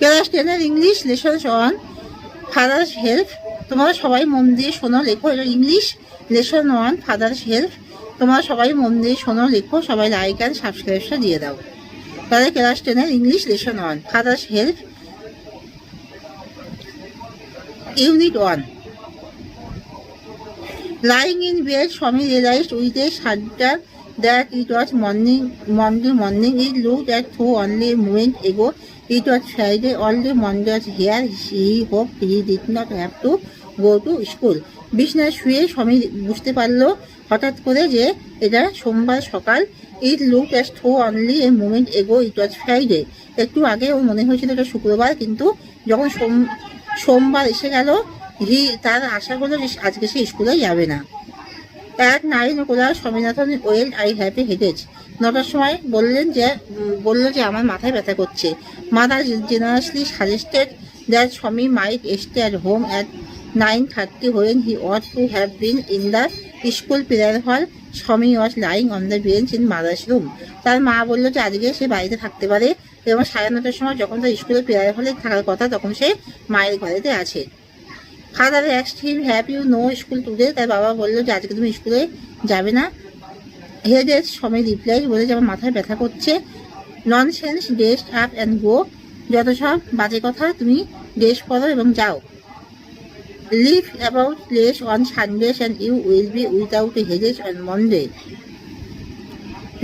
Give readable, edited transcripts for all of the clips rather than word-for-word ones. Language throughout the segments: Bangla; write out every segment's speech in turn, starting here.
Class 10 English lesson on father's help. তোমরা সবাই মন দিয়ে শোনো, লেখো। এটা ইংলিশ লেসন 1 ফাদার্স হেল্প। তোমরা সবাই মন দিয়ে শোনো, লেখো। সবাই লাইক অ্যান্ড সাবস্ক্রাইবটা দিয়ে দাও। তাহলে class 10 English lesson 1 father's help, unit 1। Lying in bed, Swami realized with a shudder that it was Monday morning. He looked at through only a moment ago. It was Friday. All the Monday was here. He hoped he did not have to go to school. বিছানায় শুয়ে স্বামী বুঝতে পারলো হঠাৎ করে যে এটা সোমবার সকাল। ইট look as through only a moment এগো ইট ওয়াজ ফ্রাইডে। একটু আগে ও মনে হয়েছিল এটা শুক্রবার, কিন্তু যখন সোমবার এসে গেল তার আশা করলো যে আজকে সে স্কুলে যাবে না। এক 9 o'clock Swaminathan well I have a headache. 9টার সময় বললো যে আমার মাথায় ব্যথা করছে। মাদার জেনারেসলি সাজেস্টেড দ্যাট স্বামী might stay at home at 9:30 when he ought to have been in the school prayer hall. স্বামী was lying on the bench in mother's room. তার মা বললো যে আজকে সে বাড়িতে থাকতে পারে, এবং 9:30 সময় যখন তার স্কুলের প্রেয়ার হলে থাকার কথা তখন সে মায়ের ঘরেতে আছে। Father asked him have you no school today. তার বাবা বললো যে আজকে তুমি স্কুলে যাবে না। হেডেজ স্বামী রিপ্লাই বলে যে আমার মাথায় ব্যথা করছে। Nonsense, dress up and go. যত সব বাজে কথা, তুমি ড্রেস পরো এবং যাও। Leave about place on Sundays and you will be without headache on Monday.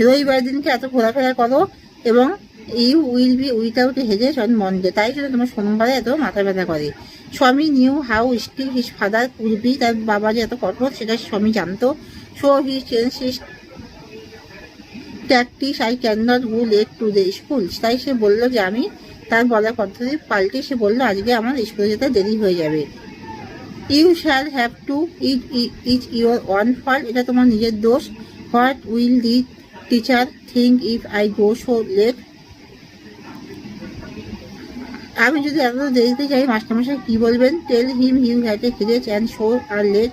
রবিবার দিনকে এত ঘোরাফেরা করো এবং you will be without headache on Monday, তাই জন্য তোমার সোমবারে এত মাথা ব্যথা করে। স্বামী knew how strict his father could be. তার বাবা যে এত কঠোর সেটা স্বামী জানতো। So he change his tactics, I can not go late to the school. তাই সে বললো যে আমি তার বলার পদ্ধতি পাল্টে সে বললো আজকে আমার স্কুলে যেতে দেরি হয়ে যাবে। You shall have to it your own fault. এটা তোমার নিজের দোষ। What will the teacher think if I go so late. আমি যদি এত দেরিতে যাই মাস্টারমশাই কি বলবেন। Tell him you had a headache and so are late.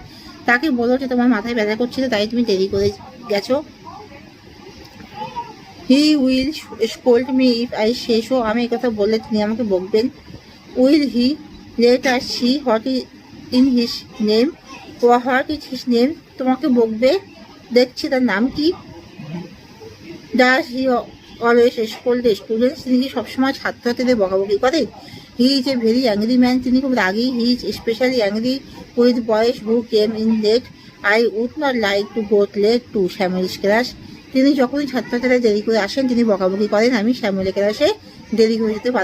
তাকে বলো যে তোমার মাথায় ব্যথা করছিল তাই তুমি দেরি করে গেছো। He will scold me if I say so. আমি এই কথা বললে তিনি আমাকে বকবেন। Will he let are see what in his name. What is his name. তোমাকে বকবে, দেখছি তার নাম কি। Does he always scold the students. তিনি কি সবসময় ছাত্রছাত্রীদের বকাবকি করেন। He is a very angry man. তিনি খুব রাগী। He is specially angry with boys who came in late. I would not like to go late to Shyamli's class. তিনি যখনই ছাত্রছাত্রীরা দেরি করে আসেন তিনি বকাবকি করেন। আমি শ্যামলি ক্লাসে দেরি করে যেতে পারব।